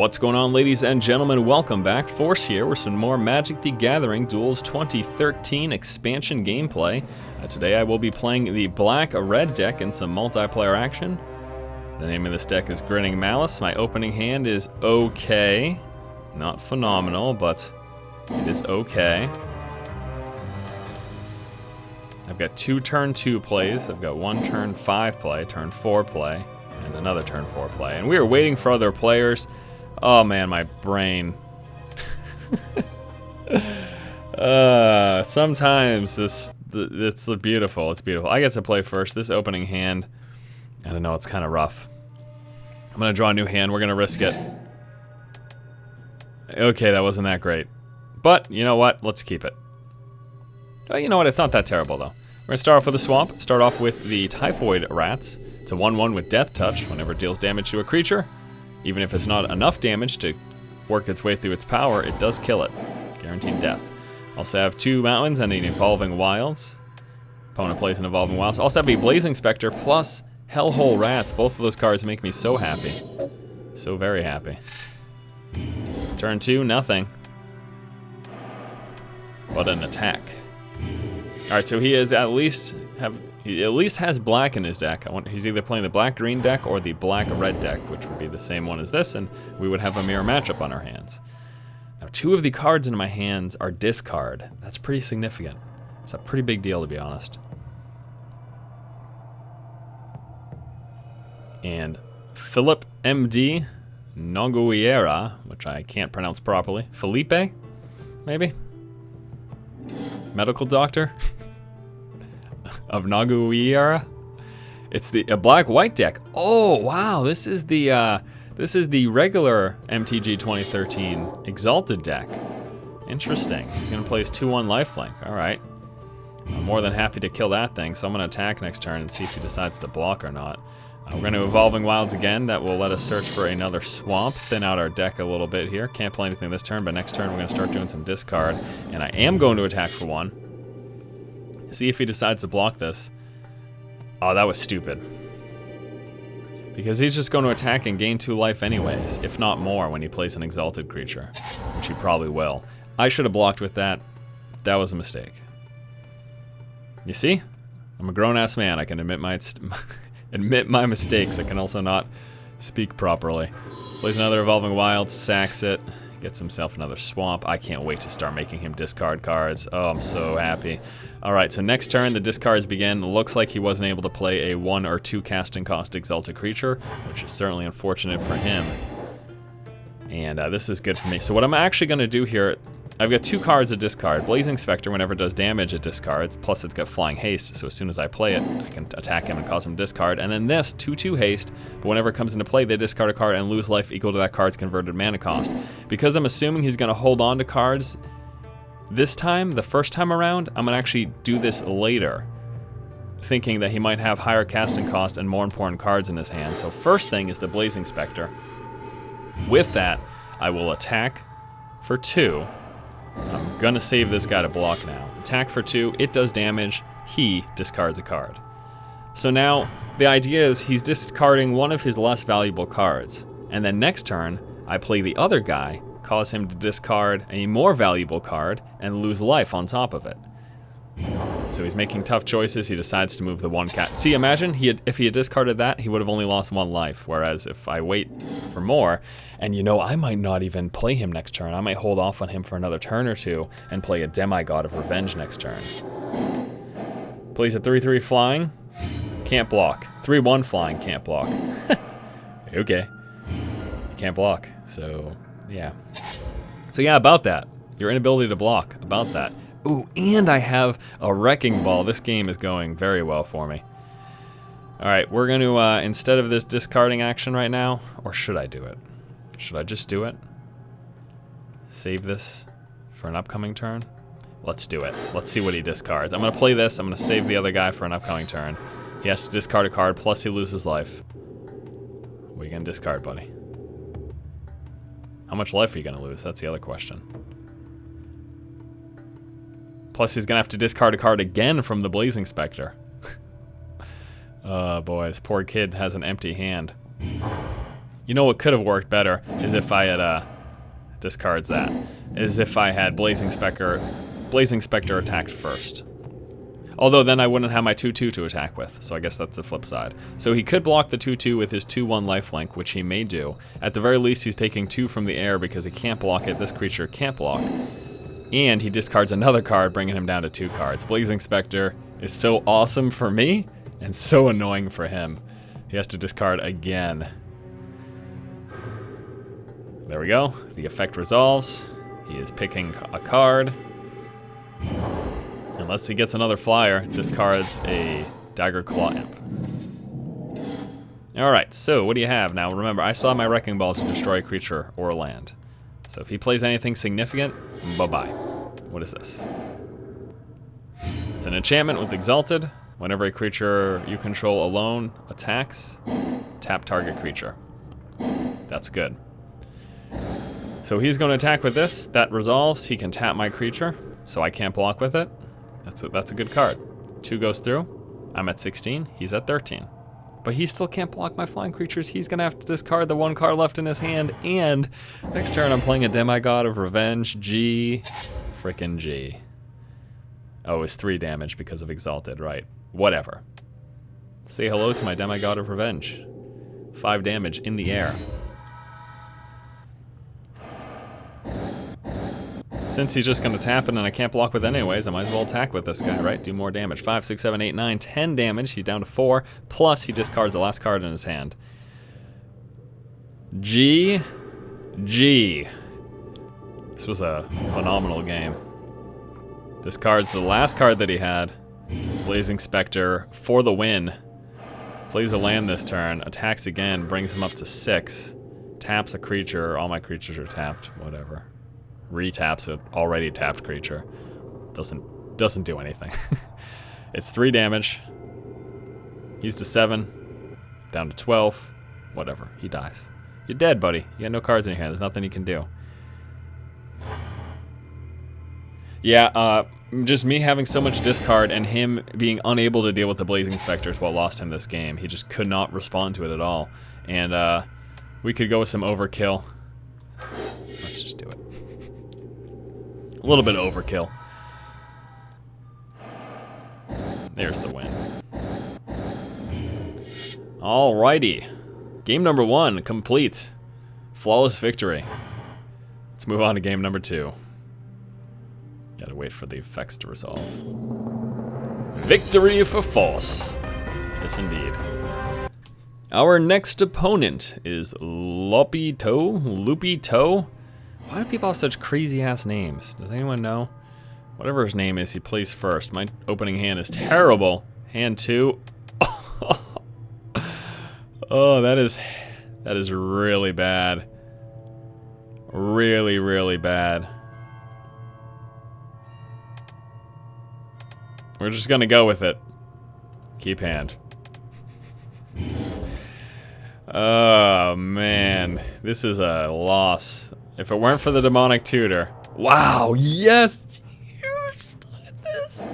What's going on, ladies and gentlemen? Welcome back. Force here with some more Magic the Gathering Duels 2013 expansion gameplay. Today I will be playing the black-red deck in some multiplayer action. The name of this deck is Grinning Malice. My opening hand is okay. Not phenomenal, but it is okay. I've got two turn 2 plays. I've got one turn 5 play, turn 4 play, and another turn 4 play. And we are waiting for other players. Oh man, my brain. Sometimes it's beautiful. It's beautiful. I get to play first. This opening hand, I don't know, it's kind of rough. I'm gonna draw a new hand. We're gonna risk it. Okay, that wasn't that great. But you know what? Let's keep it. Oh, you know what? It's not that terrible though. We're gonna start off with a swamp. Start off with the Typhoid Rats. It's a 1/1 with Death Touch. Whenever it deals damage to a creature, even if it's not enough damage to work its way through its power, it does kill it. Guaranteed death. Also have 2 mountains and an Evolving Wilds. Opponent plays an Evolving Wilds. Also have a Blazing Spectre plus Hellhole Rats. Both of those cards make me so happy. So very happy. Turn 2, nothing. But an attack. Alright, so he is at least has black in his deck. He's either playing the black-green deck or the black-red deck, which would be the same one as this, and we would have a mirror matchup on our hands. Now, 2 of the cards in my hands are discard. That's pretty significant. It's a pretty big deal, to be honest. And Philip M.D. Nogueira, which I can't pronounce properly. Felipe, maybe? Medical doctor? Of Nogueira. It's a black-white deck. Oh wow, this is the regular MTG 2013 Exalted deck. Interesting. He's gonna play his 2/1 lifelink. All right. I'm more than happy to kill that thing, so I'm gonna attack next turn and see if he decides to block or not. We're gonna Evolving Wilds again. That will let us search for another swamp, thin out our deck a little bit here. Can't play anything this turn, but next turn we're gonna start doing some discard, and I am going to attack for 1. See if he decides to block this. Oh, that was stupid. Because he's just going to attack and gain 2 life anyways, if not more, when he plays an Exalted creature, which he probably will. I should have blocked with that. That was a mistake. You see? I'm a grown-ass man. I can admit my mistakes. I can also not speak properly. Plays another Evolving Wild, sacks it, gets himself another swamp. I can't wait to start making him discard cards. Oh, I'm so happy. Alright, so next turn the discards begin. Looks like he wasn't able to play a 1 or 2 casting cost Exalted creature, which is certainly unfortunate for him. And this is good for me. So what I'm actually going to do here, I've got 2 cards to discard. Blazing Spectre, whenever it does damage, it discards. Plus it's got Flying Haste, so as soon as I play it, I can attack him and cause him to discard. And then this, 2/2 haste, but whenever it comes into play, they discard a card and lose life equal to that card's converted mana cost. Because I'm assuming he's going to hold on to cards this time, the first time around, I'm going to actually do this later, thinking that he might have higher casting cost and more important cards in his hand. So first thing is the Blazing Spectre. With that, I will attack for 2. I'm going to save this guy to block now. Attack for 2, it does damage, he discards a card. So now, the idea is he's discarding one of his less valuable cards, and then next turn, I play the other guy, cause him to discard a more valuable card and lose life on top of it. So he's making tough choices. He decides to move the 1 cat. See, imagine if he had discarded that, he would have only lost 1 life. Whereas if I wait for more, and you know, I might not even play him next turn. I might hold off on him for another turn or 2 and play a Demigod of Revenge next turn. Plays a 3/3 flying, can't block. 3/1 flying, can't block. Okay, can't block. So yeah. So yeah, about that. Your inability to block, about that. Ooh, and I have a Wrecking Ball. This game is going very well for me. Alright, we're going to, instead of this discarding action right now, or should I do it? Should I just do it? Save this for an upcoming turn? Let's do it. Let's see what he discards. I'm going to play this. I'm going to save the other guy for an upcoming turn. He has to discard a card, plus he loses life. What are you going to discard, buddy? How much life are you going to lose? That's the other question. Plus, he's going to have to discard a card again from the Blazing Spectre. Oh, boy, this poor kid has an empty hand. You know what could have worked better is if I had discards that. Is if I had Blazing Spectre attacked first. Although then I wouldn't have my 2/2 to attack with, so I guess that's the flip side. So he could block the 2/2 with his 2/1 lifelink, which he may do. At the very least, he's taking 2 from the air because he can't block it. This creature can't block. And he discards another card, bringing him down to 2 cards. Blazing Spectre is so awesome for me and so annoying for him. He has to discard again. There we go. The effect resolves. He is picking a card. Unless he gets another flyer, discards a Dagger Clamp. Alright, so what do you have now? Remember, I still have my Wrecking Ball to destroy a creature or a land. So if he plays anything significant, bye-bye. What is this? It's an enchantment with Exalted. Whenever a creature you control alone attacks, tap target creature. That's good. So he's going to attack with this. That resolves. He can tap my creature, so I can't block with it. That's a good card. 2 goes through. I'm at 16. He's at 13. But he still can't block my flying creatures. He's going to have to discard the 1 card left in his hand. And next turn I'm playing a Demigod of Revenge. G. Frickin' G. Oh, it's 3 damage because of Exalted, right. Whatever. Say hello to my Demigod of Revenge. 5 damage in the air. Since he's just going to tap it and I can't block with it anyways, I might as well attack with this guy, right? Do more damage. 5, 6, 7, 8, 9, 10 damage. He's down to 4. Plus, he discards the last card in his hand. G. This was a phenomenal game. Discards the last card that he had. Blazing Spectre for the win. Plays a land this turn. Attacks again. Brings him up to 6. Taps a creature. All my creatures are tapped. Whatever. Retaps an already tapped creature. Doesn't do anything. It's 3 damage. He's to 7. Down to 12. Whatever. He dies. You're dead, buddy. You got no cards in your hand. There's nothing you can do. Yeah, just me having so much discard and him being unable to deal with the Blazing Spectre is what lost him this game. He just could not respond to it at all. And we could go with some overkill. Let's just do it. A little bit of overkill. There's the win. Alrighty. Game number 1, complete. Flawless victory. Let's move on to game number 2. Gotta wait for the effects to resolve. Victory for force. Yes, indeed. Our next opponent is Loopy Toe. Why do people have such crazy-ass names? Does anyone know? Whatever his name is, he plays first. My opening hand is terrible. Hand 2. Oh, that is really bad. Really, really bad. We're just gonna go with it. Keep hand. Oh, man. This is a loss. If it weren't for the Demonic Tutor. Wow, yes! Look at this.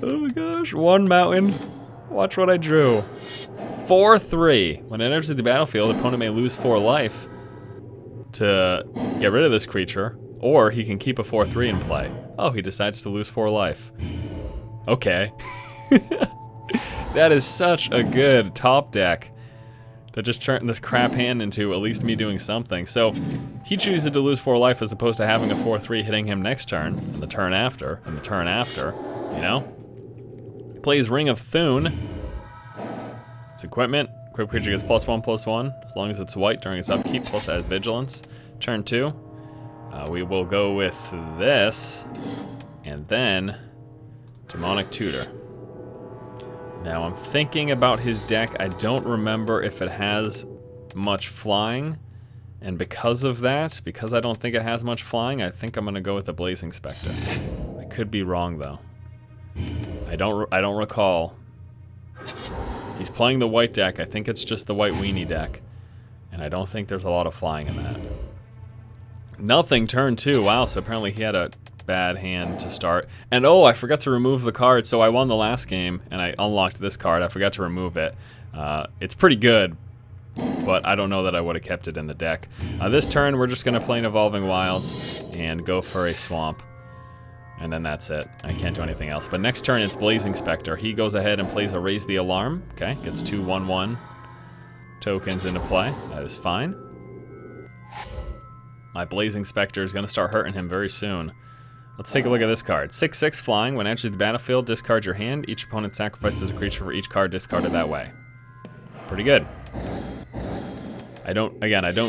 Oh my gosh. 1 mountain. Watch what I drew. 4/3. When it enters the battlefield, opponent may lose 4 life to get rid of this creature, or he can keep a 4/3 in play. Oh, he decides to lose 4 life. Okay. That is such a good top deck. That just turned this crap hand into at least me doing something. So he chooses to lose 4 life as opposed to having a 4/3 hitting him next turn, and the turn after, and the turn after, you know? Plays Ring of Thune. It's equipment. Equipped creature gets +1/+1, as long as it's white during its upkeep, plus has vigilance. Turn 2. We will go with this, and then Demonic Tutor. Now I'm thinking about his deck. I don't remember if it has much flying, and because of that, because I don't think it has much flying, I think I'm gonna go with the Blazing Spectre. I could be wrong though. I don't recall. He's playing the white deck. I think it's just the white weenie deck, and I don't think there's a lot of flying in that. Nothing, turn 2. Wow, so apparently he had a bad hand to start. And oh, I forgot to remove the card, so I won the last game, and I unlocked this card. I forgot to remove it. It's pretty good, but I don't know that I would have kept it in the deck. This turn, we're just going to play an Evolving Wilds and go for a Swamp. And then that's it. I can't do anything else. But next turn, it's Blazing Spectre. He goes ahead and plays a Raise the Alarm. Okay, gets 2 1/1 tokens into play. That is fine. My Blazing Spectre is going to start hurting him very soon. Let's take a look at this card. 6/6 flying. When entering the battlefield, discard your hand. Each opponent sacrifices a creature for each card discarded that way. Pretty good. I don't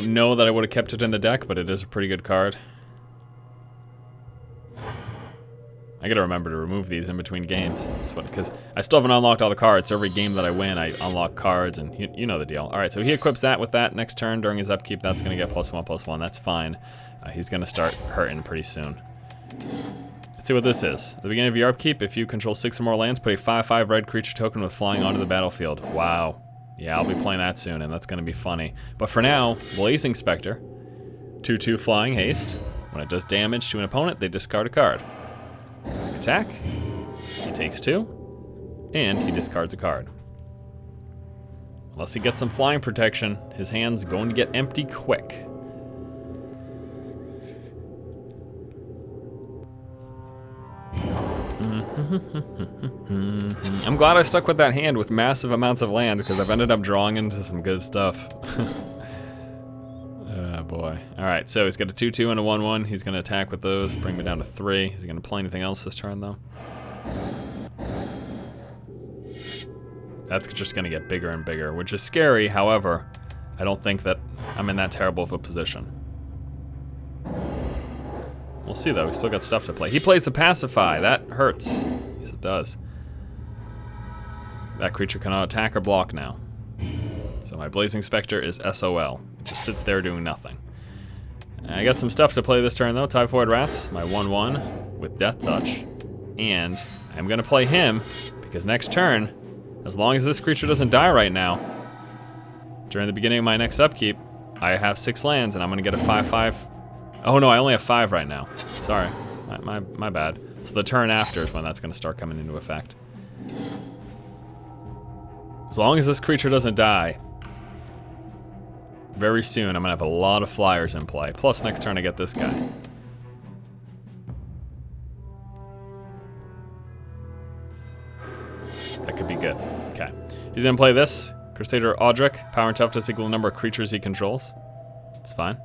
know that I would have kept it in the deck, but it is a pretty good card. I gotta remember to remove these in between games. Because I still haven't unlocked all the cards. So every game that I win, I unlock cards, and you know the deal. All right, so he equips that with that. Next turn, during his upkeep, that's gonna get +1/+1. That's fine. He's gonna start hurting pretty soon. Let's see what this is. At the beginning of your upkeep, if you control 6 or more lands, put a 5/5 red creature token with flying onto the battlefield. Wow. Yeah, I'll be playing that soon, and that's gonna be funny. But for now, Blazing Spectre, 2/2 flying haste. When it does damage to an opponent, they discard a card. Attack, he takes 2, and he discards a card. Unless he gets some flying protection, his hand's going to get empty quick. I'm glad I stuck with that hand with massive amounts of land because I've ended up drawing into some good stuff. Oh boy. Alright, so he's got a 2/2 and a 1/1. He's going to attack with those, bring me down to 3. Is he going to play anything else this turn, though? That's just going to get bigger and bigger, which is scary. However, I don't think that I'm in that terrible of a position. We'll see, though. He's still got stuff to play. He plays the Pacify. That hurts. Yes, it does. That creature cannot attack or block now. So my Blazing Spectre is SOL. It just sits there doing nothing. I got some stuff to play this turn, though. Typhoid Rats, my 1/1 with Death Touch. And I'm going to play him because next turn, as long as this creature doesn't die right now, during the beginning of my next upkeep, I have 6 lands and I'm going to get a 5/5. Oh no, I only have 5 right now. Sorry, my bad. So the turn after is when that's going to start coming into effect. As long as this creature doesn't die, very soon I'm going to have a lot of flyers in play. Plus next turn I get this guy. That could be good. Okay. He's going to play this. Crusader Audric. Power and toughness equal the number of creatures he controls. It's fine.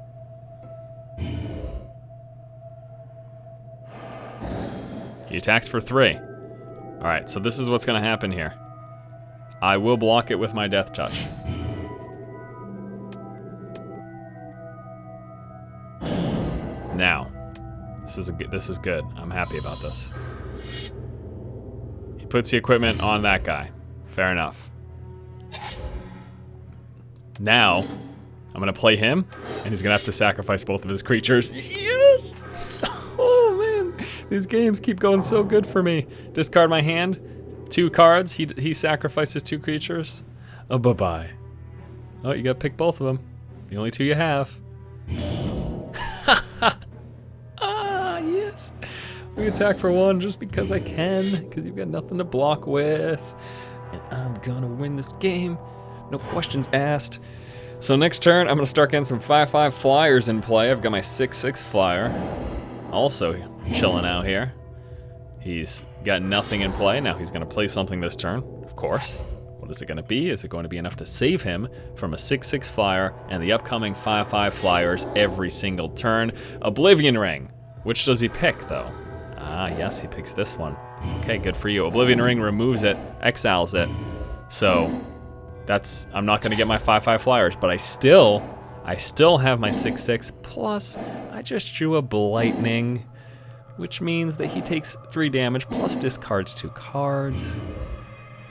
He attacks for 3. Alright, so this is what's going to happen here. I will block it with my Death Touch. Now, this is good. I'm happy about this. He puts the equipment on that guy. Fair enough. Now, I'm going to play him, and he's going to have to sacrifice both of his creatures. Yes! Oh, man. These games keep going so good for me. Discard my hand. 2 cards. He sacrifices 2 creatures. Oh, bye-bye. Oh, you got to pick both of them. The only 2 you have. Ah, yes. We attack for 1 just because I can, because you've got nothing to block with. And I'm gonna win this game. No questions asked. So next turn, I'm gonna start getting some 5/5 flyers in play. I've got my 6/6 flyer. Also chilling out here. He's got nothing in play. Now he's gonna play something this turn, of course. What is it gonna be? Is it going to be enough to save him from a 6/6 flyer and the upcoming 5/5 flyers every single turn? Oblivion Ring. Which does he pick, though? Ah, yes, he picks this one. Okay, good for you. Oblivion Ring removes it, exiles it. So that's, I'm not gonna get my 5/5 flyers, but I still have my 6/6, plus I just drew a Blightning, which means that he takes 3 damage plus discards 2 cards.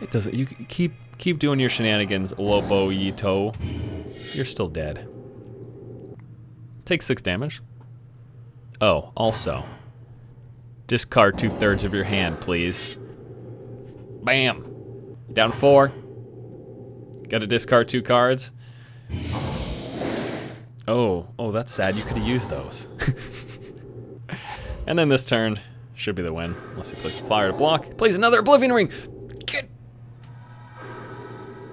It doesn't, you keep doing your shenanigans, Lobo Yito. You're still dead. Takes 6 damage. Oh, also, discard 2/3 of your hand, please. Bam! Down 4. Gotta discard 2 cards. Oh, that's sad. You could have used those. And then this turn should be the win, unless he plays a flyer to block. Plays another Oblivion Ring.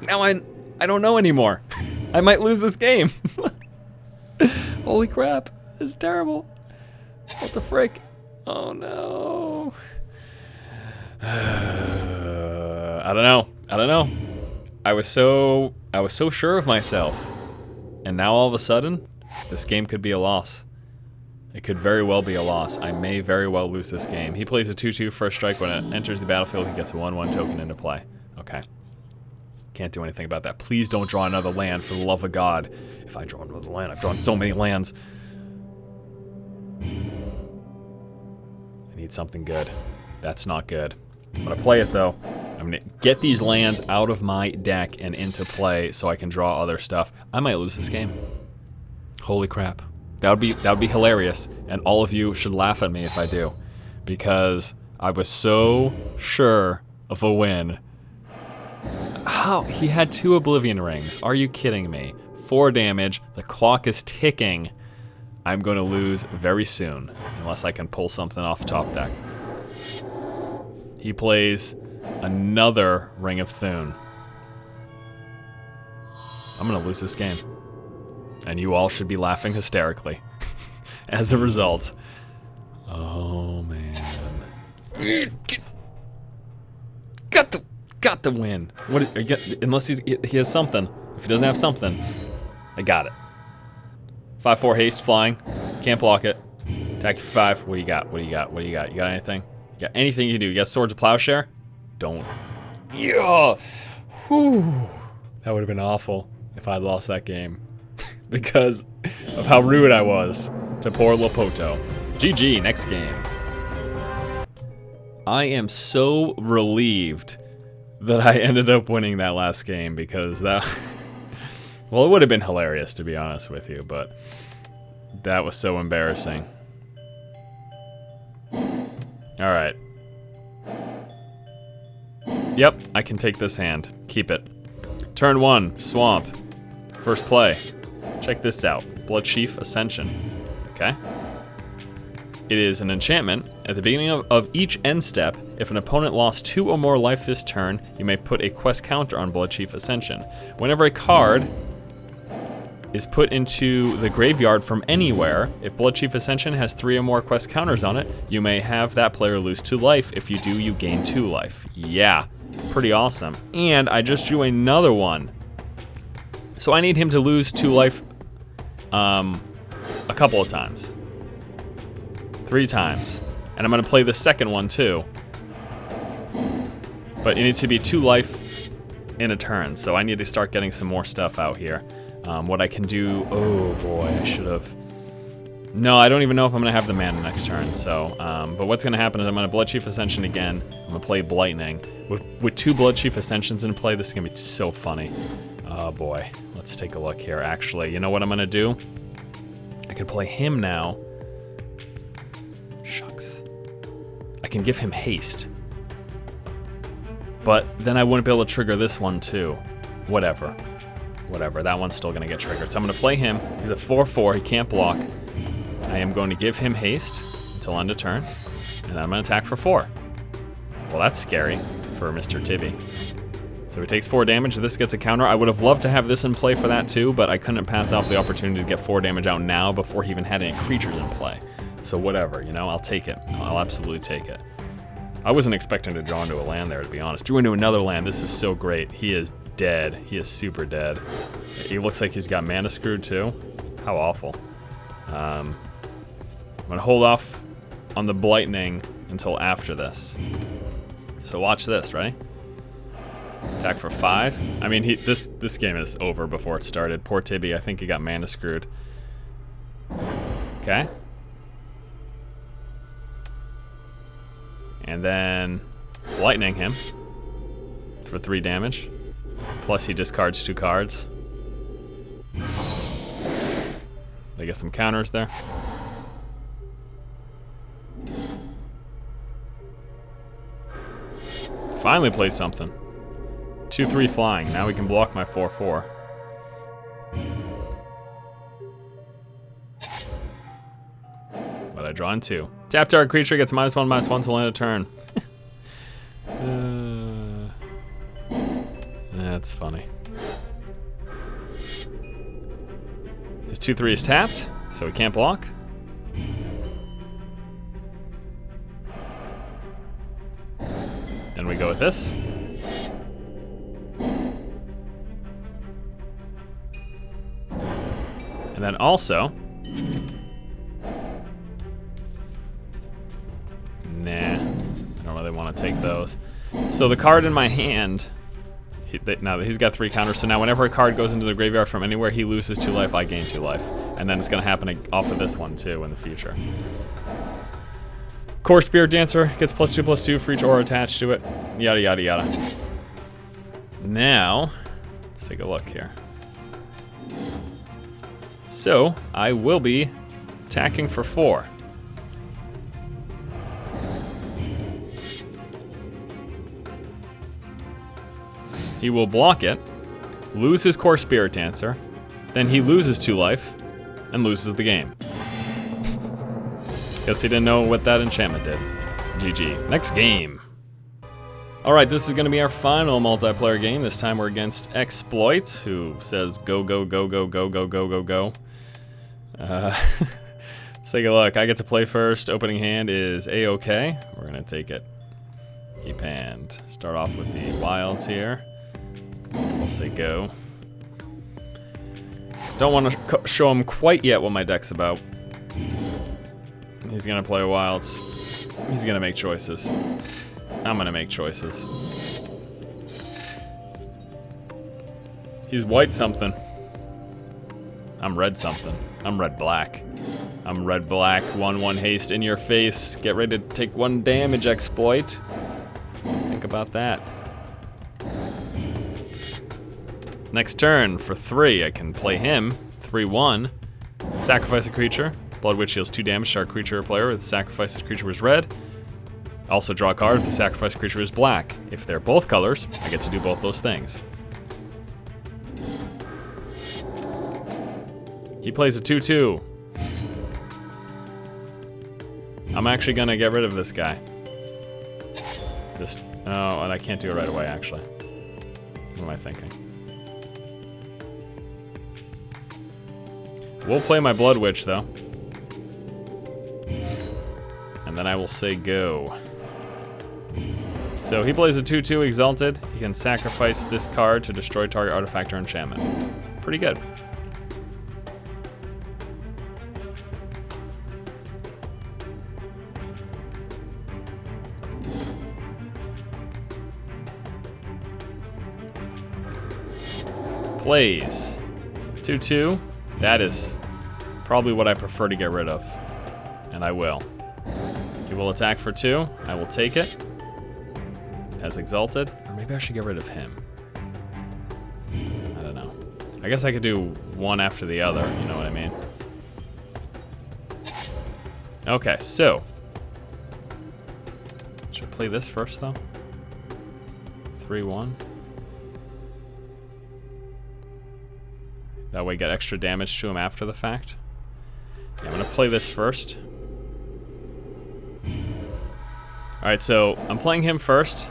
Now I don't know anymore. I might lose this game. Holy crap. This is terrible. What the frick? Oh no. I don't know. I was so sure of myself. And now all of a sudden, this game could be a loss. It could very well be a loss. I may very well lose this game. He plays a 2/2 first strike. When it enters the battlefield, he gets a 1/1 token into play. Okay. Can't do anything about that. Please don't draw another land, for the love of God. If I draw another land, I've drawn so many lands. I need something good. That's not good. I'm gonna play it though. I'm gonna get these lands out of my deck and into play so I can draw other stuff. I might lose this game. Holy crap. That would be hilarious, and all of you should laugh at me if I do, because I was so sure of a win. How? He had 2 Oblivion Rings. Are you kidding me? 4 damage. The clock is ticking. I'm going to lose very soon, unless I can pull something off top deck. He plays another Ring of Thune. I'm going to lose this game. And you all should be laughing hysterically as a result. Oh, man. Got the win. Unless he has something. If he doesn't have something, I got it. 5/4 haste flying. Can't block it. Attack you for 5. What do you got? You got anything? You got anything you can do? You got Swords of Plowshare? Don't. Yeah. Whew. That would have been awful if I'd lost that game. Because of how rude I was to poor Lapoto. GG, next game. I am so relieved that I ended up winning that last game, because that... well, it would have been hilarious, to be honest with you, but that was so embarrassing. Alright. Yep, I can take this hand. Keep it. Turn 1, Swamp. First play. Check this out. Bloodsheaf Ascension. Okay. It is an enchantment. At the beginning of each end step, if an opponent lost 2 or more life this turn, you may put a quest counter on Bloodsheaf Ascension. Whenever a card is put into the graveyard from anywhere, if Bloodsheaf Ascension has 3 or more quest counters on it, you may have that player lose 2 life. If you do, you gain 2 life. Yeah, pretty awesome. And I just drew another one. So I need him to lose 2 life a couple of times. 3 times. And I'm going to play the second one too. But it needs to be 2 life in a turn, so I need to start getting some more stuff out here. What I can do... oh boy, I should have... no, I don't even know if I'm going to have the mana next turn, so... but what's going to happen is I'm going to Bloodsheaf Ascension again. I'm going to play Blightning. With 2 Bloodsheaf Ascensions in play, this is going to be so funny. Oh boy, let's take a look here. Actually, you know what I'm gonna do? I can play him now. Shucks. I can give him haste. But then I wouldn't be able to trigger this one too. Whatever, that one's still gonna get triggered. So I'm gonna play him. He's a 4/4, he can't block. I am going to give him haste until end of turn. And then I'm gonna attack for 4. Well, that's scary for Mr. Tibby. So he takes 4 damage, this gets a counter. I would have loved to have this in play for that too, but I couldn't pass off the opportunity to get 4 damage out now before he even had any creatures in play. So whatever, you know, I'll take it. I'll absolutely take it. I wasn't expecting to draw into a land there, to be honest. Drew into another land, this is so great. He is dead, he is super dead. He looks like he's got mana screwed too. How awful. I'm gonna hold off on the Blightning until after this. So watch this, ready? Attack for 5. I mean, this game is over before it started. Poor Tibby, I think he got mana screwed. Okay. And then lightning him for 3 damage. Plus he discards 2 cards. They get some counters there. Finally plays something. 2/3 flying. Now we can block my 4/4. But I draw in 2. Tap target creature gets -1/-1 till end of turn. That's funny. His 2/3 is tapped, so he can't block. Then we go with this. And then also, nah, I don't really want to take those. So the card in my hand, now he's got 3 counters, so now whenever a card goes into the graveyard from anywhere, he loses 2 life, I gain 2 life. And then it's going to happen off of this one too in the future. Core Spirit Dancer gets +2/+2 for each aura attached to it, yada yada yada. Now, let's take a look here. So, I will be attacking for 4. He will block it, lose his Core Spirit Dancer, then he loses 2 life, and loses the game. Guess he didn't know what that enchantment did. GG. Next game. Alright, this is going to be our final multiplayer game. This time we're against Exploit, who says go, go, go, go, go, go, go, go, go. Let's take a look. I get to play first. Opening hand is A-OK. We're going to take it. Keep hand. Start off with the wilds here. We'll say go. Don't want to show him quite yet what my deck's about. He's going to play wilds. He's going to make choices. I'm going to make choices. He's white something. I'm red something. I'm red black. I'm red black. 1/1 haste in your face. Get ready to take 1 damage, Exploit. Think about that. Next turn for 3, I can play him. 3/1. Sacrifice a creature. Blood Witch deals 2 damage to our creature or player if the sacrificed creature was red. Also draw a card if the sacrificed creature is black. If they're both colors, I get to do both those things. He plays a 2/2. I'm actually gonna get rid of this guy. Oh, and I can't do it right away, actually. What am I thinking? We'll play my Blood Witch, though. And then I will say go. So he plays a 2/2 Exalted. He can sacrifice this card to destroy target artifact or enchantment. Pretty good. Plays 2/2. That is probably what I prefer to get rid of. And I will. He will attack for 2. I will take it. As Exalted. Or maybe I should get rid of him. I don't know. I guess I could do one after the other, you know what I mean? Okay, so. Should I play this first, though? 3/1. That way get extra damage to him after the fact. Yeah, I'm gonna play this first. Alright, so I'm playing him first.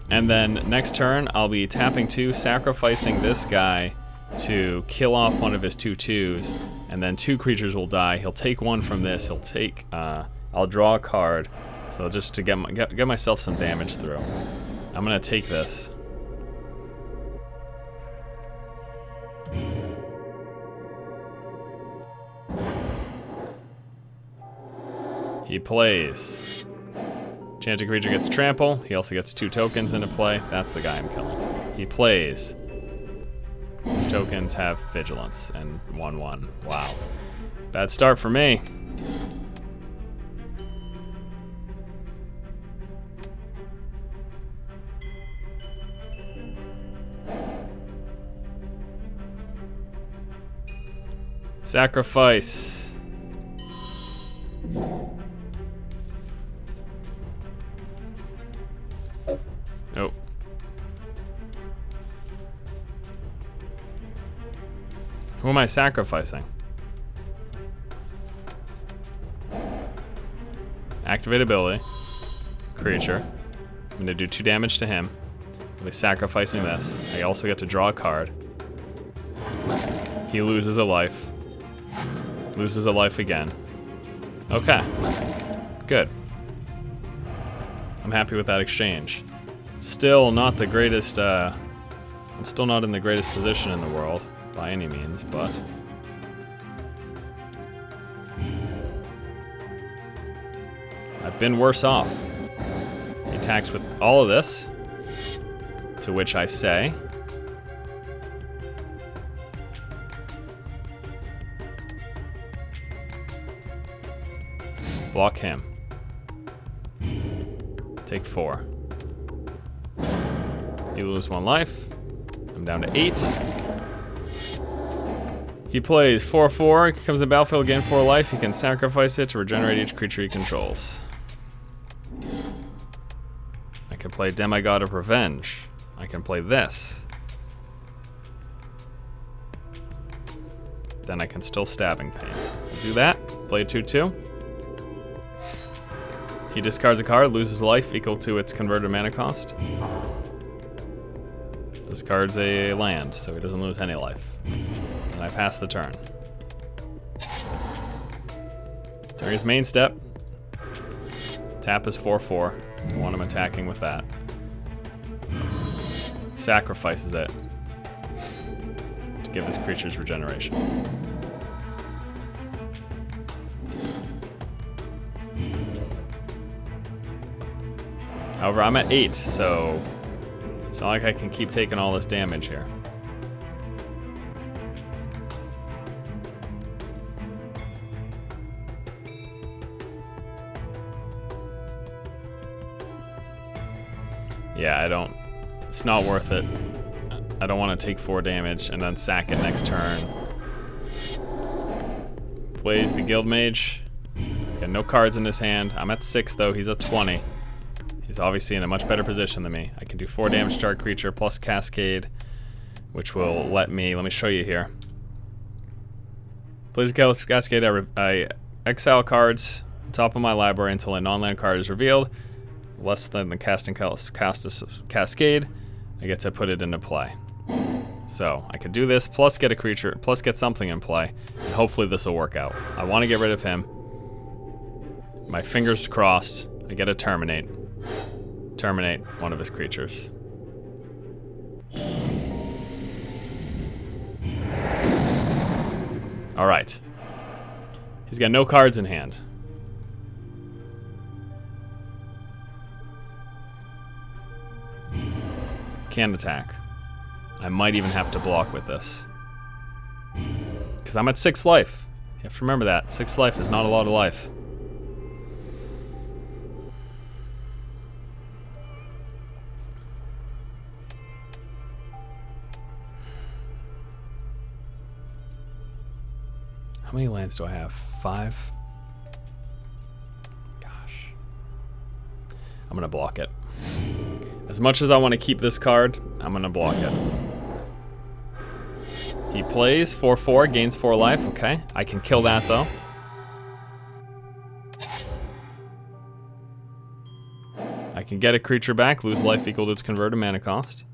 And then next turn, I'll be tapping 2, sacrificing this guy to kill off one of his 2/2s. And then 2 creatures will die. He'll take 1 from this. He'll take, I'll draw a card. So just to get myself some damage through. I'm gonna take this. He plays. Enchanted creature gets trample. He also gets 2 tokens into play. That's the guy I'm killing. He plays. Tokens have vigilance and 1/1. Wow. Bad start for me. Sacrifice. Oh. Who am I sacrificing? Activate ability. Creature. I'm gonna do 2 damage to him. I'll be sacrificing this. I also get to draw a card. He loses a life. Loses a life again. Okay. Good. I'm happy with that exchange. Still not the greatest, I'm still not in the greatest position in the world, by any means, but... I've been worse off. He attacks with all of this, to which I say... Block him. Take 4. You lose 1 life. I'm down to 8. He plays 4/4. He comes to battlefield, gain 4 life. He can sacrifice it to regenerate each creature he controls. I can play Demigod of Revenge. I can play this. Then I can still Stabbing Pain. I'll do that. Play a 2/2. He discards a card, loses life equal to its converted mana cost. Discards a land, so he doesn't lose any life. And I pass the turn. During his main step, tap is 4/4. I want him attacking with that. Sacrifices it to give his creatures regeneration. However, I'm at 8, so it's not like I can keep taking all this damage here. Yeah, it's not worth it. I don't want to take 4 damage and then sack it next turn. Plays the Guild Mage. He's got no cards in his hand. I'm at 6 though, he's at 20. He's obviously in a much better position than me. I can do 4 damage to our creature plus Cascade, which will let me show you here. Plays a Cascade, I exile cards on top of my library until a non-land card is revealed. Less than the cast a Cascade, I get to put it into play. So I could do this, plus get a creature, plus get something in play, and hopefully this will work out. I want to get rid of him. My fingers crossed, I get a Terminate. Terminate one of his creatures. All right. He's got no cards in hand. Can't attack. I might even have to block with this. Because I'm at 6 life. You have to remember that. 6 life is not a lot of life. How many lands do I have? 5? Gosh. I'm gonna block it. As much as I want to keep this card, I'm gonna block it. He plays 4/4, gains 4 life. Okay, I can kill that though. I can get a creature back, lose life equal to its converted mana cost.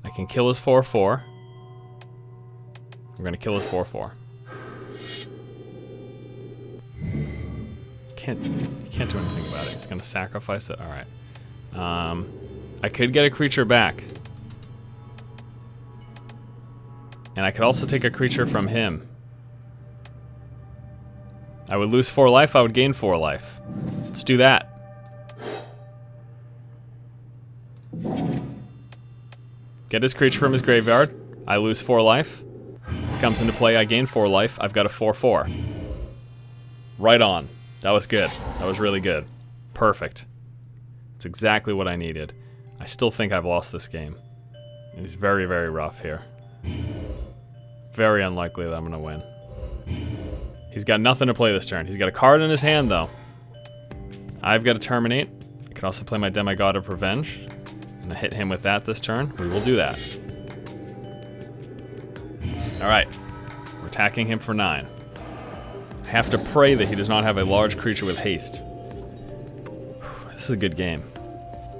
I can kill his 4/4. I'm gonna kill his 4/4. Can't do anything about it. He's gonna sacrifice it. All right. I could get a creature back. And I could also take a creature from him. I would lose 4 life, I would gain 4 life. Let's do that. Get his creature from his graveyard. I lose 4 life. It comes into play, I gain 4 life. I've got a 4/4. Right on. That was good. That was really good. Perfect. It's exactly what I needed. I still think I've lost this game. It's very, very rough here. Very unlikely that I'm gonna win. He's got nothing to play this turn. He's got a card in his hand though. I've got to Terminate. I can also play my Demigod of Revenge. And hit him with that this turn. We will do that. All right, we're attacking him for 9. I have to pray that he does not have a large creature with haste. This is a good game.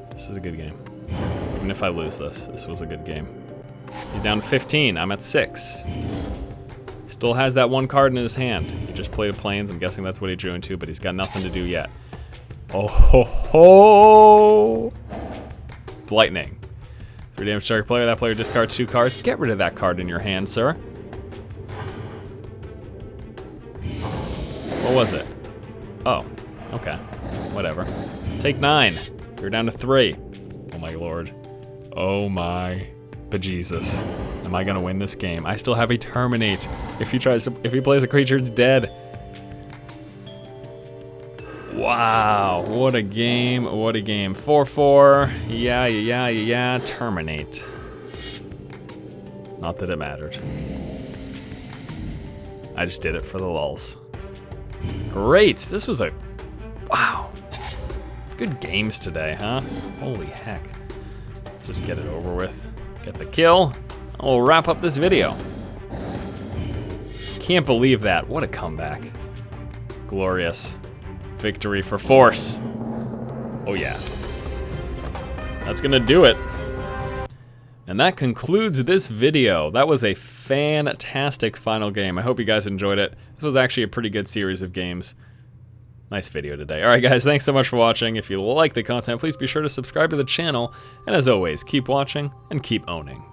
This is a good game. Even if I lose this, this was a good game. He's down 15, I'm at 6. Still has that one card in his hand. He just played a Plains. I'm guessing that's what he drew into, but he's got nothing to do yet. Oh ho ho! Lightning. 3 damage target player. That player discards 2 cards. Get rid of that card in your hand, sir. What was it? Oh, okay. Whatever. Take 9. You're down to 3. Oh my lord. Oh my bejesus. Am I gonna win this game? I still have a Terminate. If he plays a creature, it's dead. Wow, what a game, what a game. 4-4, yeah, Terminate. Not that it mattered. I just did it for the lulz. Great, this was a, wow. Good games today, huh? Holy heck. Let's just get it over with. Get the kill, and we'll wrap up this video. Can't believe that, what a comeback. Glorious. Victory for Force. Oh yeah. That's gonna do it. And that concludes this video. That was a fantastic final game. I hope you guys enjoyed it. This was actually a pretty good series of games. Nice video today. Alright guys, thanks so much for watching. If you like the content, please be sure to subscribe to the channel. And as always, keep watching and keep owning.